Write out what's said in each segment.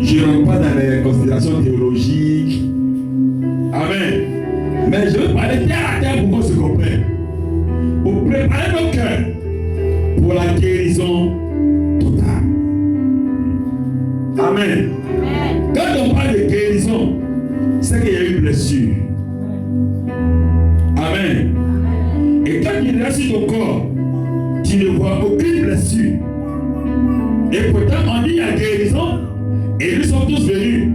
Je ne rentre pas dans les considérations théologiques. Amen. Mais je veux parler terre à terre pour qu'on se comprenne. Pour préparer nos cœurs pour la guérison totale. Amen. Quand on parle de guérison, c'est qu'il y a eu blessure. Amen. Et quand il reste sur ton corps, tu ne vois aucune blessure. Et pourtant, on dit la guérison, et ils sont tous venus.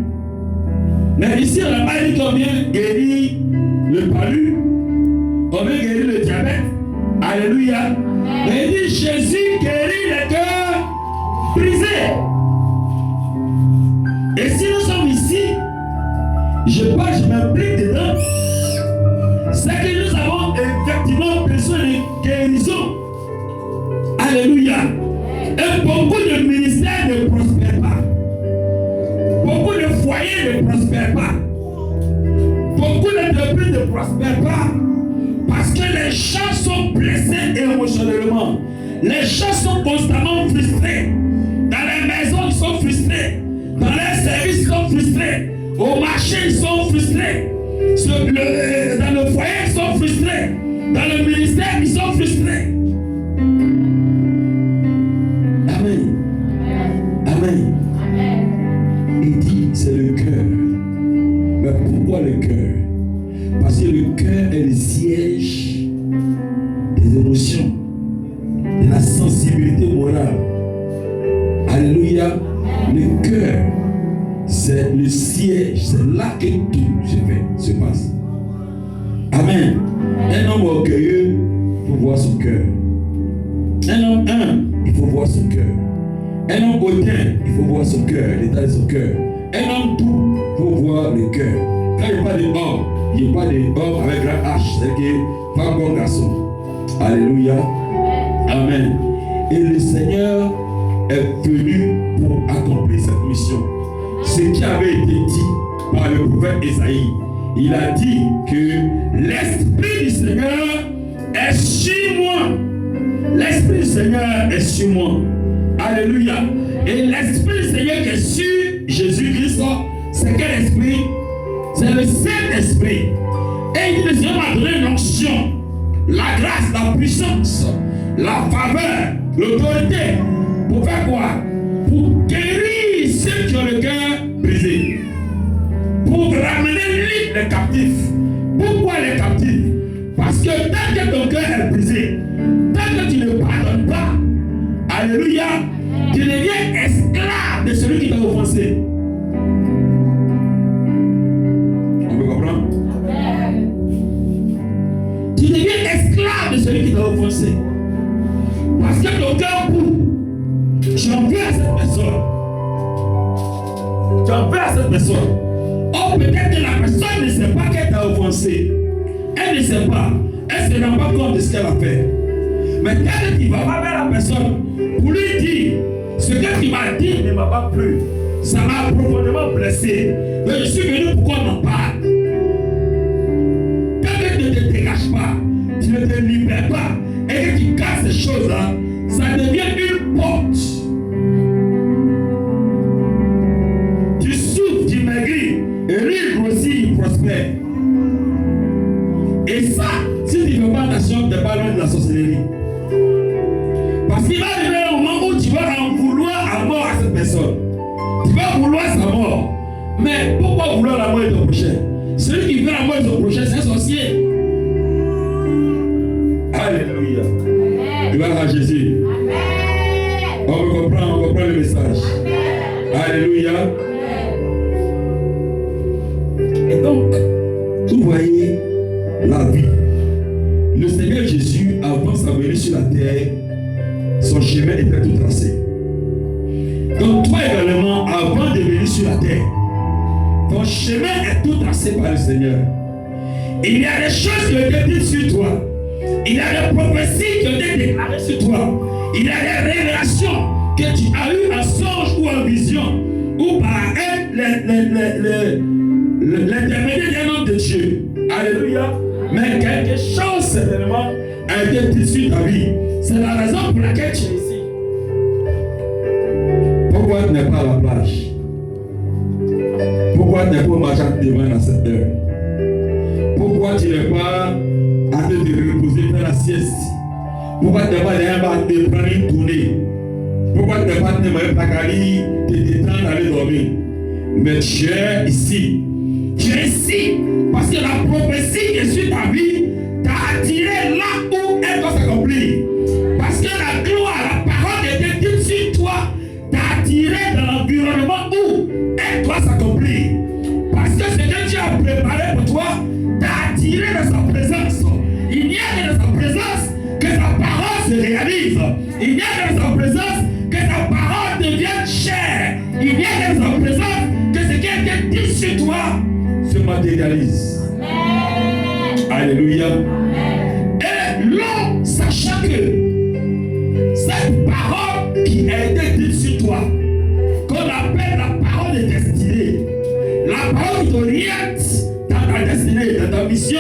Mais ici, on n'a pas dit qu'on vient guérir le palu, on vient guérir le diabète. Alléluia. Mais il dit Jésus guérit les cœurs brisés. Et si nous sommes ici, je m'implique dedans, c'est que nous avons effectivement besoin de guérison. Alléluia. Et beaucoup de ministères ne prospèrent pas. Beaucoup de foyers ne prospèrent pas. Beaucoup d'entreprises ne prospèrent pas. Parce que les gens sont blessés émotionnellement. Les gens sont constamment frustrés. Dans les maisons, ils sont frustrés. Dans les services, ils sont frustrés. Au marché, ils sont frustrés. Dans le foyer, ils sont frustrés. Dans le ministère, ils sont frustrés. Amen. Amen. Il dit, c'est le cœur. Mais pourquoi le cœur? Parce que le cœur est le siège des émotions, de la sensibilité morale. Alléluia. Le cœur, c'est le siège, c'est là que tout se passe. Amen. Un homme orgueilleux, il faut voir son cœur. Un homme humble, il faut voir son cœur. Un homme hautain, il faut voir son cœur, l'état de son cœur. Un homme doux, il faut voir le cœur. Quand il n'y a pas d'homme, il n'y a pas d'homme avec un H, c'est-à-dire pas bon garçon. Alléluia. Amen. Et le Seigneur est venu pour accomplir cette mission. Ce qui avait été dit par le prophète Esaïe, il a dit que l'Esprit du Seigneur est sur moi. L'Esprit du Seigneur est sur moi. Alléluia. Et l'Esprit du Seigneur qui est sur Jésus-Christ, c'est quel esprit? C'est le Saint-Esprit. Et il dit, le Seigneur m'a donné une onction, la grâce, la puissance, la faveur, l'autorité. Pour faire quoi? Pour guérir ceux qui ont le cœur brisé. Pour ramener libre les captifs. Pourquoi les captifs? Parce que tant que ton cœur est brisé, tant que tu ne pardonnes pas, alléluia, tu deviens esclave de celui qui t'a offensé. On peut comprendre? Tu deviens esclave de celui qui t'a offensé. Parce que ton cœur boue. J'en veux à cette personne. J'en veux à cette personne. Oh, peut-être que la personne ne sait pas qu'elle t'a offensé. Elle ne sait pas. Elle ne se rend pas compte de ce qu'elle a fait. Mais quand tu vas vers la personne pour lui dire ce que tu m'as dit ne m'a pas plu, ça m'a profondément blessé. Mais je suis venu pour qu'on en parle. Quand tu ne te dégages pas, tu ne te libères pas et que tu casses ces choses-là, ça devient une porte. Tu souffres, tu maigris, et lui il grossit, il prospère. Et ça, si tu ne fais pas attention, tu n'es pas loin de la sorcellerie. Parce qu'il va arriver un moment où tu vas en vouloir à mort à cette personne. Tu vas vouloir sa mort. Mais pourquoi vouloir la mort de ton prochain? Celui qui veut la mort de ton prochain, c'est un sorcier. Alléluia. Gloire à Jésus. Amen. On comprend le message. Amen. Alléluia. Et donc, vous voyez la vie. Le Seigneur Jésus, avant sa venue sur la terre, son chemin était tout tracé. Donc toi également, avant de venir sur la terre, ton chemin est tout tracé par le Seigneur. Il y a des choses qui ont été dites sur toi. Il y a des prophéties qui ont été déclarées sur toi. Il y a des révélations que tu as eues en songe ou en vision, ou par l'intermédiaire d'un homme de Dieu. Alléluia. Mais quelque chose certainement a été dit sur ta vie. C'est la raison pour laquelle tu es ici. Pourquoi tu n'es pas à la plage? Pourquoi tu n'es pas marché devant à cette heure? Pourquoi tu n'es pas en train de reposer dans la sieste? Pourquoi tu n'es pas en train de prendre une tournée? Pourquoi tu n'es pas en train de te détendre, aller dormir? Mais tu es ici. Tu es ici parce que la prophétie qui est sur ta vie t'a attiré là où elle doit s'accomplir. Parce que la gloire, la parole de Dieu sur toi t'a attiré dans l'environnement où elle doit s'accomplir. Parce que ce que Dieu a préparé pour toi t'a attiré dans sa présence. Il n'y a que dans sa présence que sa parole se réalise. Il n'y a que dans sa présence que sa parole devienne chair. Il n'y a que dans sa présence que ce qui a été dit sur toi se matérialise. Amen. Alléluia. Amen. Et l'homme, sachant que cette parole qui a été dite sur toi, qu'on appelle la parole de destinée, la parole qui t'oriente dans ta destinée, dans ta mission.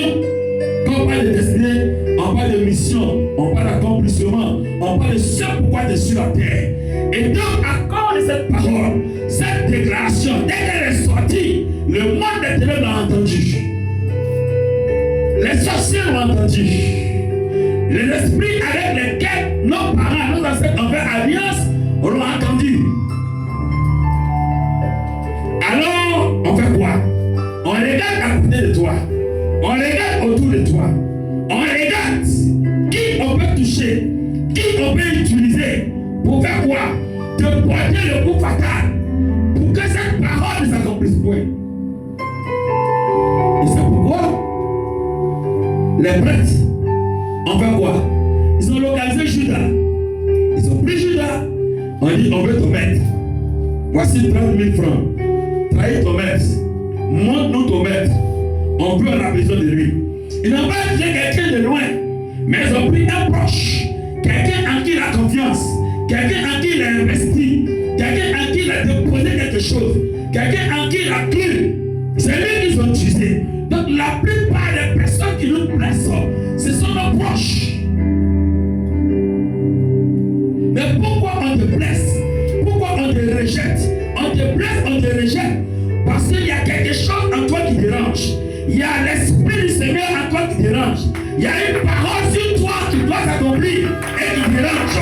Quand on parle de destinée, on parle de mission, on parle d'accomplissement, on parle de ce pourquoi tu es sur la terre. Et donc, à cause de cette parole, cette déclaration, dès qu'elle est sortie, le monde des ténèbres l'a entendu. Les sorciers l'ont entendu. Les esprits avec lesquels nos parents, nos ancêtres ont fait alliance, l'ont entendu. Alors, on fait quoi? On regarde à côté de toi. On regarde autour de toi. On regarde qui on peut toucher, qui on peut utiliser pour faire quoi? Te porter le coup fatal pour que cette parole ne s'accomplisse point. Et c'est pourquoi les prêtres ont fait quoi? Ils ont localisé Judas. Ils ont pris Judas. On dit on veut ton maître. Voici 30 000 francs. Trahis ton maître. Montre-nous ton maître. On veut la besoin de lui. Ils n'ont pas pris quelqu'un de loin, mais ils ont pris un proche, quelqu'un en qui il a confiance, quelqu'un en qui il a investi, quelqu'un en qui il a déposé quelque chose, quelqu'un en qui il a cru. C'est lui qu'ils ont utilisé. Donc la plupart des personnes qui nous blessent, ce sont nos proches. Mais pourquoi on te blesse? Pourquoi on te rejette? On te blesse, on te rejette. Parce qu'il y a quelque chose en toi qui dérange. Il y a l'esprit du Seigneur en toi qui dérange. Il y a une parole sur toi qui doit s'accomplir et qui dérange.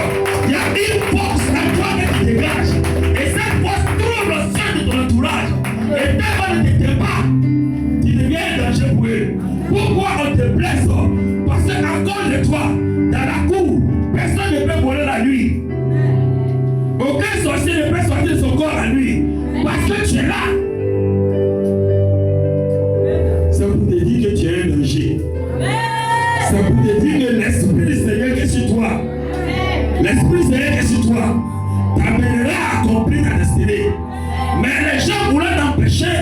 Il y a une force en toi qui dégage. Et cette force trouve le sein de ton entourage. Et tellement ne t'étais pas, tu deviens un danger pour eux. Pourquoi on te blesse? Parce qu'à cause de toi, dans la cour, personne ne peut voler la nuit. Aucun sorcier ne peut sortir de son corps la nuit. Parce que tu es là. C'est pour te dire que tu es un danger. C'est pour te dire que l'Esprit du Seigneur qui est sur toi, l'Esprit du Seigneur qui est sur toi, t'amènera à accomplir ta destinée. Mais les gens voulaient t'empêcher.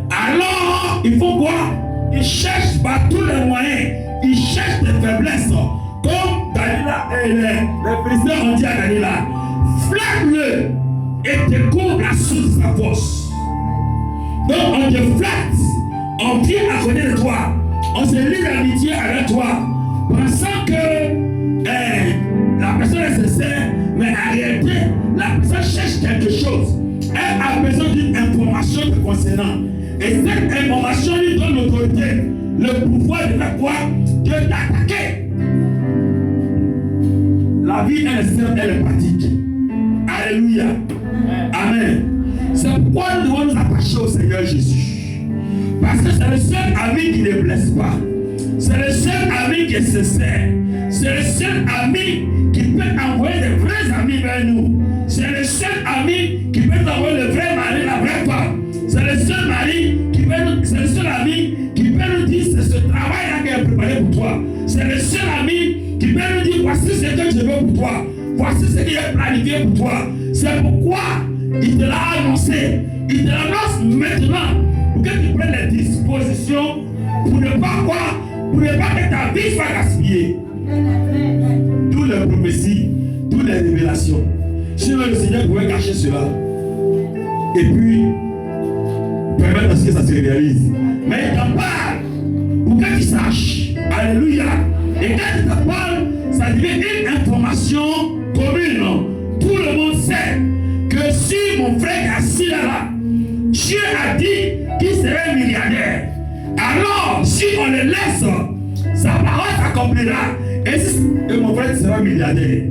Alors, ils font quoi? Ils cherchent par tous les moyens. Ils cherchent des faiblesses. Comme Dalila et les Philistins ont dit à Dalila, flatte-le et découvre la source de sa force. Donc, on te flatte. On vient à côté de toi, on se lie d'amitié avec toi, pensant que la personne est sincère, mais en réalité, la personne cherche quelque chose. Elle a besoin d'une information te concernant. Et cette information lui donne l'autorité, le pouvoir de faire quoi? De t'attaquer. La vie, elle est simple, elle est pratique. Alléluia. Amen. C'est pourquoi nous devons nous attacher au Seigneur Jésus. Parce que c'est le seul ami qui ne blesse pas. C'est le seul ami qui est sincère. C'est le seul ami qui peut envoyer des vrais amis vers nous. C'est le seul ami qui peut envoyer le vrai mari, la vraie femme. C'est le seul mari qui peut nous, c'est le seul ami qui peut nous dire c'est ce travail-là qui est préparé pour toi. C'est le seul ami qui peut nous dire voici ce que je veux pour toi. Voici ce qui est planifié pour toi. C'est pourquoi il te l'a annoncé. Il te l'annonce maintenant. Pour que tu prennes les dispositions pour ne pas quoi? Pour ne pas que ta vie soit gaspillée. Toutes les prophéties, toutes les révélations. Sinon le Seigneur pouvait cacher cela. Et puis, permettre à ce que ça se réalise. Mais il t'en parle pour que tu saches. Alléluia. Et quand il t'en parle, ça devient une information commune. Tout le monde sait que si mon frère est assis là, Dieu a dit qu'il serait milliardaire. Alors, si on le laisse, sa parole s'accomplira. Et mon frère sera milliardaire.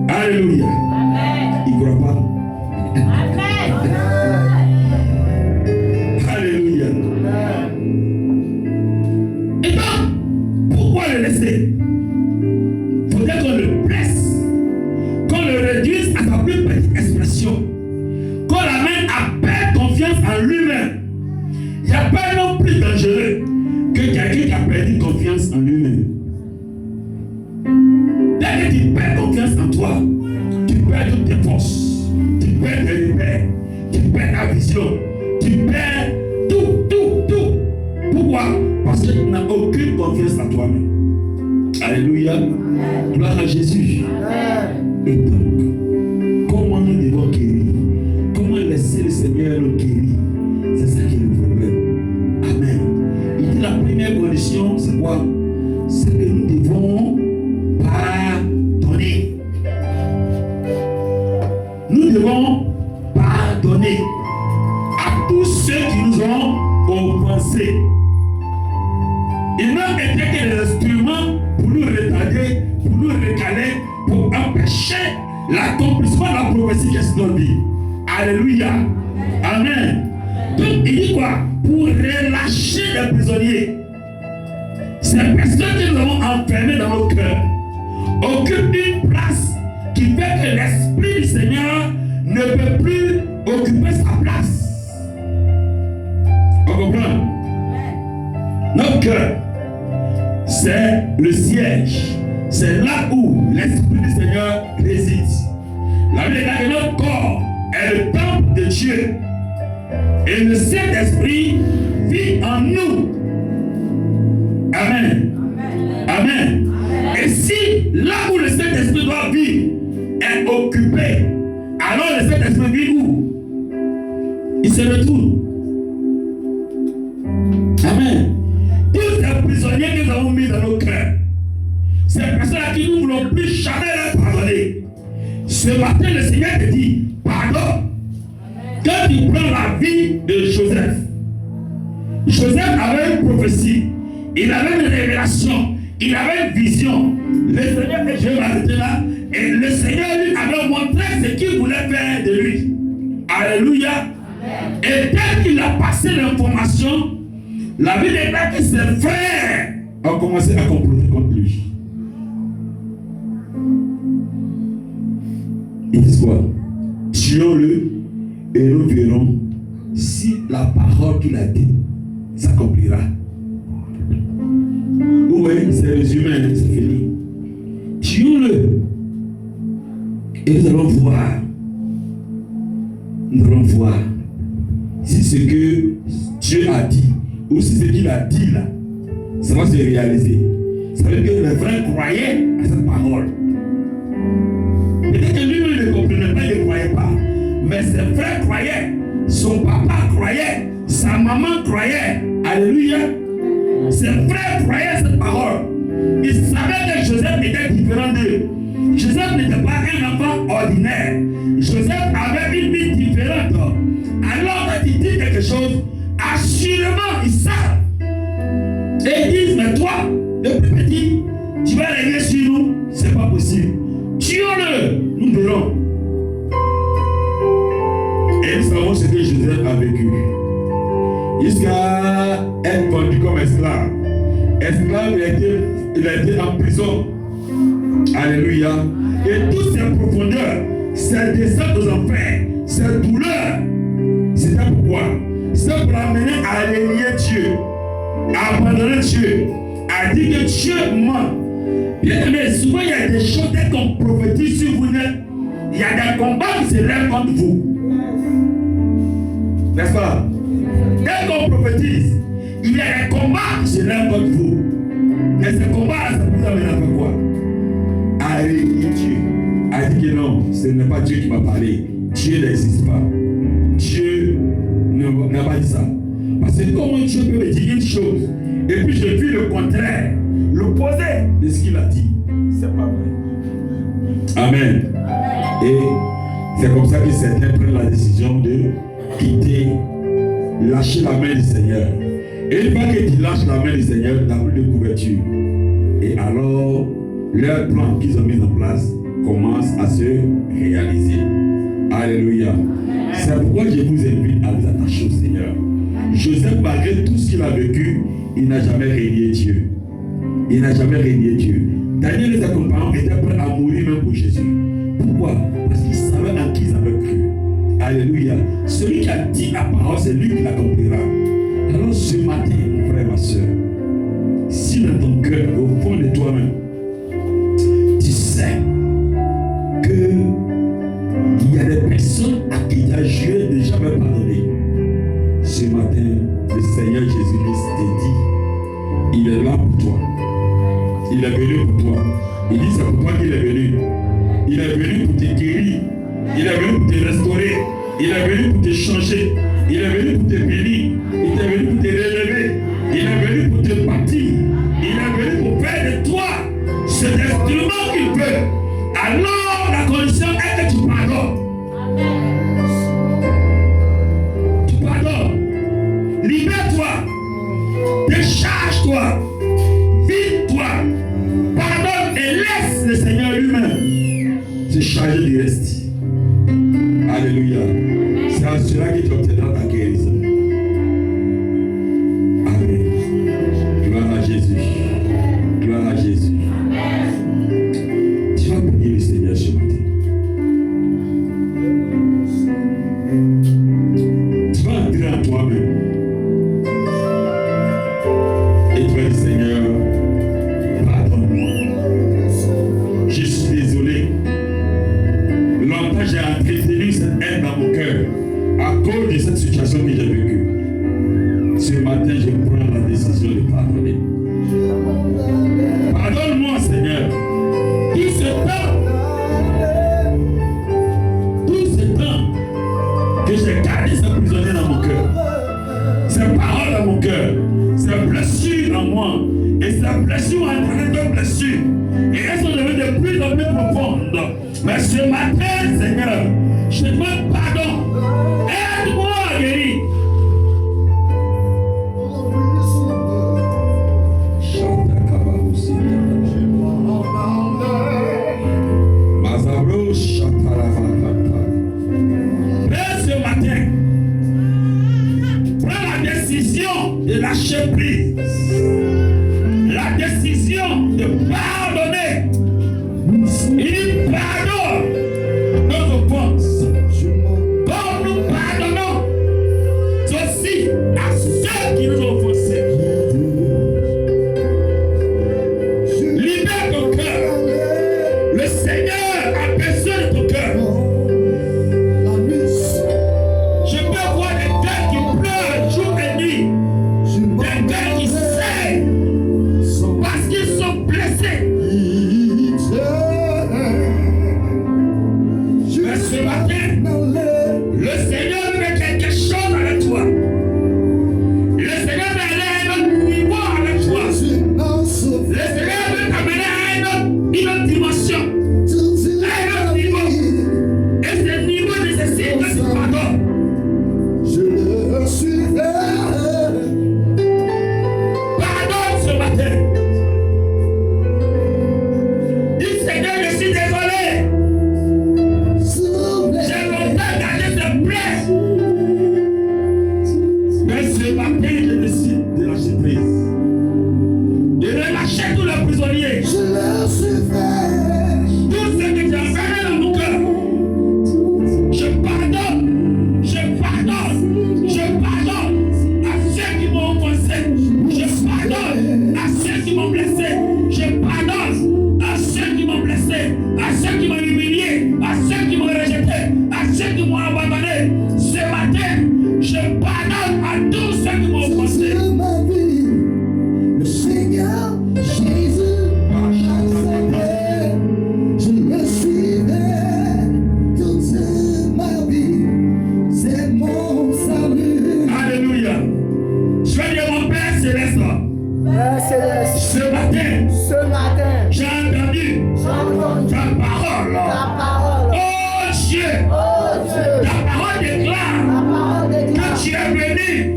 Alléluia. Il ne croit pas. Alléluia. Et donc, pourquoi le laisser? Il faudrait qu'on le blesse, qu'on le réduise à sa plus petite expression, qu'on l'amène à perdre confiance en lui-même. Il n'y a pas un homme plus dangereux que quelqu'un qui a perdu confiance en lui-même. Dès que tu perds confiance en toi, tu perds toutes tes forces, tu perds tes repères, tu perds ta vision, tu perds tout. Pourquoi? Parce que tu n'as aucune confiance en toi-même. Alléluia. Gloire à Jésus. Et donc, comment nous devons guérir? Comment laisser le Seigneur nous guérir? C'est ça qui est le problème. Amen. Il dit la première condition, c'est quoi? C'est que nous devons pardonner. Nous devons pardonner à tous ceux qui nous ont offensés. Ils n'ont été que des instruments pour nous retarder, pour nous recaler, pour empêcher l'accomplissement de la prophétie qui est dans la vie. Alléluia. Amen. Donc il dit quoi? Pour relâcher les prisonniers. Ces personnes que nous avons enfermées dans nos cœurs occupent une place qui fait que l'Esprit du Seigneur ne peut plus occuper sa place. On comprend? Notre cœur, c'est le siège. C'est là où l'Esprit du Seigneur réside. La Bible dit que notre corps est le temple de Dieu. Et le Saint-Esprit vit en nous. Amen. Amen. Et si là où le Saint-Esprit doit vivre est occupé, alors le Saint-Esprit vit où? Il se retourne. Amen. Tous ces prisonniers que nous avons mis dans nos cœurs, ces personnes-là qui nous ne voulons plus jamais leur pardonner, ce matin le Seigneur te dit pardon. Quand tu prends la vie de Joseph, Joseph avait une prophétie, il avait une révélation, il avait une vision. Le Seigneur et Jéhovah était là, et le Seigneur lui avait montré ce qu'il voulait faire de lui. Alléluia. Et dès qu'il a passé l'information, la Bible dit que ses frères ont commencé à comploter contre lui. Ils disent quoi? Tuons-le et nous verrons si la parole qu'il a dit s'accomplira. Oui, c'est résumé, c'est fini. Tuons-le et nous allons voir. Nous allons voir si ce que Dieu a dit ou si ce qu'il a dit là, ça va se réaliser. Ça veut dire que les frères croyaient à cette parole. Peut-être que lui ne comprenait pas, il ne croyait pas. Mais ses frères croyaient, son papa croyait, sa maman croyait. Alléluia. Ses frères croyaient à cette parole. Ils savaient que Joseph était différent d'eux. Joseph n'était pas un enfant ordinaire. Joseph avait une vie différente. Alors quand il dit quelque chose, assurément ils savent. Et ils disent, mais toi, le plus petit, tu vas régner sur nous. C'est pas possible. Tuons-le, nous verrons. Et nous savons ce que Joseph a vécu. Jusqu'à être vendu comme esclave. Esclave, il a été en prison. Alléluia. Et toutes ces profondeurs, ces descentes aux enfers, ces douleurs, c'était pourquoi? C'est pour l'amener à régner Dieu, à abandonner Dieu, à dire que Dieu ment. Bien aimé, souvent il y a des choses dès qu'on prophétise sur vous, il y a des combats qui se lèvent contre vous. N'est-ce pas? Dès qu'on prophétise, il y a des combats qui se lèvent contre vous. Et ces combats-là, ça vous amène à faire quoi? À régner Dieu. À dire que non, ce n'est pas Dieu qui m'a parlé. Dieu n'existe pas. Dieu n'a pas dit ça. Parce que comment Dieu peut me dire une chose et puis je vis le contraire, l'opposé de ce qu'il a dit. C'est pas vrai. Amen. Et C'est comme ça que certains prennent la décision de quitter, lâcher la main du Seigneur. Et une fois que tu lâches la main du Seigneur, tu n'as plus de couverture. Et alors, leur plan qu'ils ont mis en place commence à se réaliser. Alléluia. C'est pourquoi je vous invite à vous attacher au Seigneur. Joseph, malgré tout ce qu'il a vécu, il n'a jamais régné Dieu. Il n'a jamais régné Dieu. Daniel et ses compagnons étaient prêts à mourir même pour Jésus. Pourquoi? Parce qu'ils savaient en qui ils avaient cru. Alléluia. Celui qui a dit la parole, c'est lui qui l'accomplira. Alors ce matin, mon frère, ma soeur, si dans ton cœur, au fond de toi-même, tu sais qu'il y a des personnes à qui tu as juré de ne jamais pardonner, ce matin, le Seigneur Jésus-Christ te dit, il est là pour toi. Il est venu pour toi. Il dit, c'est pour toi qu'il est venu. Il est venu pour te guérir. Il est venu pour te restaurer. Il est venu pour te changer. Il est venu pour te bénir. Il est venu pour te relever. Il est venu pour te bâtir. Il est venu pour faire de toi cet instrument qu'il peut. Alors, la condition est que tu pardonnes. Tu pardonnes. Libère-toi. Décharge-toi. Vide-toi. Pardonne et laisse le Seigneur lui-même se charger du reste. Alléluia. C'est à cela que tu obtiendras ta guérison. Amen. Gloire à Jésus. Gloire à Jésus. Tu vas prier le Seigneur ce matin. Tu vas entrer en toi-même. Et tu vas dire, Seigneur, pardonne-moi. Je suis désolé. Longtemps j'ai entretenu cette haine dans mon cœur à cause de cette situation que j'ai vécue. Ce matin, je prends la décision de pardonner. Pardonne-moi, Seigneur. Tout ce temps que j'ai gardé ces prisonniers dans mon cœur, ces paroles dans mon cœur, ces blessures en moi, et ces blessures ont entraîné d'autres blessures, et elles sont devenues de plus en plus profondes. Mais ce matin, Seigneur, je te demande pardon. Aide-moi à guérir. Mais ce matin, prends la décision de lâcher prise. La décision de pardonner. Il pardonne nos offenses. Comme nous pardonnons aussi à ceux qui nous ont offensés. Libère ton cœur. Le Seigneur a besoin de ton cœur. Je peux voir des cœurs qui pleurent jour et nuit. Des cœurs qui saignent.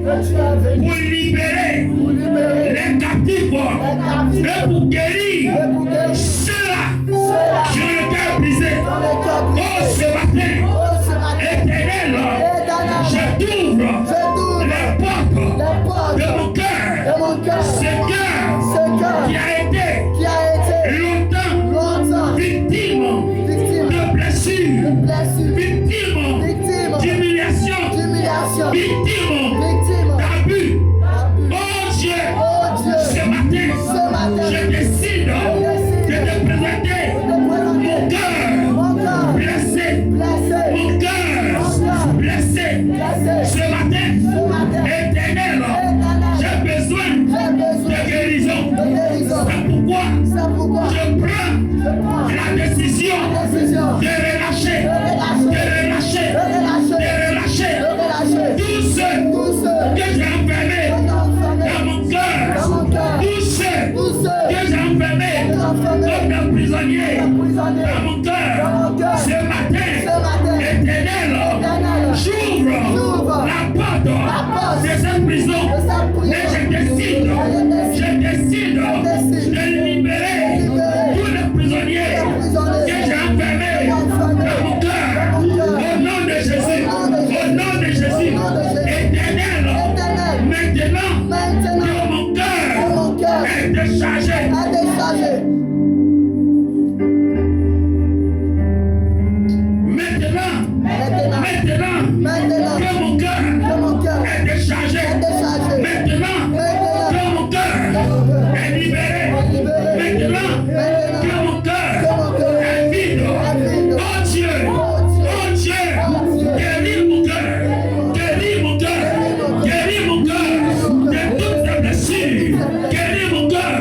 pour libérer les captifs et pour guérir ceux-là qui ont le cœur brisé. Oh, ce matin, Éternel, je t'ouvre les portes de mon cœur. Ce cœur qui a été longtemps victime de blessures, victime d'humiliation, victime d'abus. Oh Dieu, ce matin, je décide de te présenter mon cœur blessé, mon cœur blessé. Ce matin, Éternel, j'ai besoin de guérison. C'est pourquoi je prends la décision de relâcher tous ceux que j'ai enfermés dans mon cœur, tous ceux que j'ai enfermés comme des prisonniers dans mon cœur. Ce matin, Éternel, j'ouvre la porte de cette prison et je décide de libérer tous les prisonniers que j'ai enfermés dans mon cœur. Au nom de Jésus, au nom de Jésus, Éternel, maintenant que mon cœur est déchargé. Maintenant que mon cœur est déchargé. Maintenant que mon cœur est libéré. Maintenant que mon cœur est vide. Oh Dieu, guéris mon cœur. Guéris mon cœur. Guéris mon cœur de toutes ces blessures. Guéris mon cœur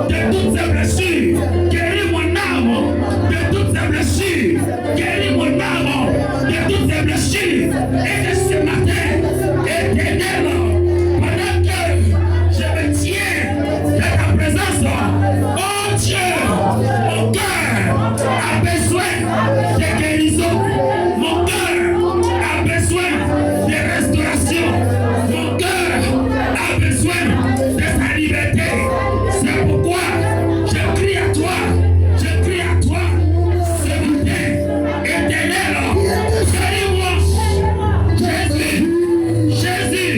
de toutes ces blessures. Guéris mon âme de toutes ces blessures. Guéris mon âme de toutes ces blessures. Et de ce matin, Éternel, pendant que je me tiens dans ta présence, oh Dieu, mon cœur a besoin de guérison, mon cœur a besoin de restauration, mon cœur a besoin de sa liberté. C'est pourquoi je crie à toi ce matin, Éternel, guéris-moi. Jésus,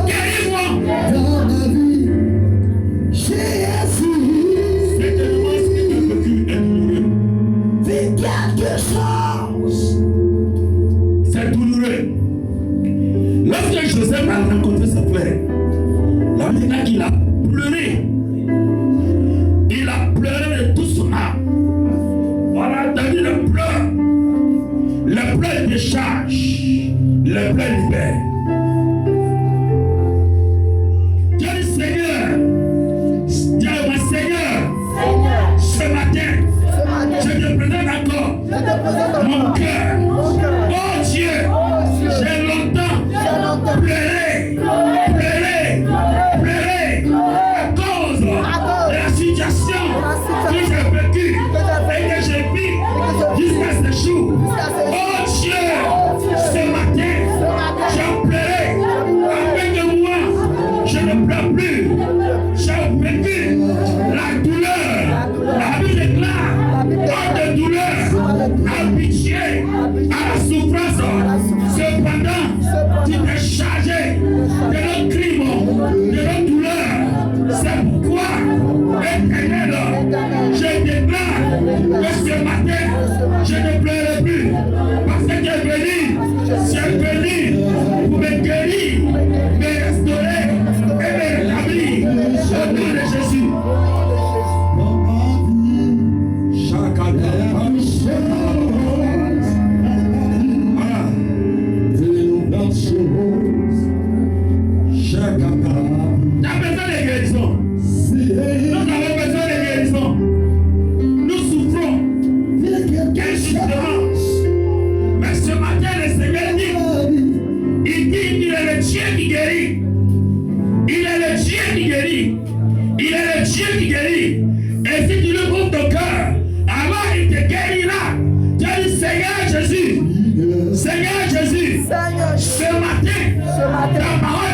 guéris-moi. Dans ma vie, Jésus, C'est tellement ce qui m'a vécu est douloureux. vis quelque chose. C'est douloureux. Lorsque Joseph a rencontré sa frère, la manière qu'il a pleuré, il a pleuré de tout son âme. On a entendu le pleur décharge, le pleur libère. Dieu dit Seigneur, ce matin, je te présente encore mon cœur. Oh Dieu, j'ai longtemps pleuré à cause de la situation que j'ai vécue et que j'ai vis jusqu'à ce jour. Oh Dieu, ce matin, j'ai pleuré avec moi. Je ne pleure plus. J'ai vécu la douleur. La Bible déclare hors de douleur, habitué à la souffrance. Cependant, tu t'es chargé de nos crimes, de nos douleurs. C'est pourquoi, Éternel, je déclare que ce matin, je ne pleurerai plus. Parce que tu es venu pour me guérir, me restaurer et me rétablir. Au nom de Jésus. Dans ma vie, Chaque année, voilà. de nouvelles choses. Chaque année. Tu as besoin de guérison. Nous avons besoin de guérison. Nous souffrons. Quelle différence. Mais ce matin, le Seigneur dit, il dit qu'il est le Dieu qui guérit. Il est le Dieu qui guérit. Il est le Dieu qui guérit. Et si tu le ouvres ton cœur, alors il te guérira. Tu as dit, Seigneur Jésus, ce matin, ce matin.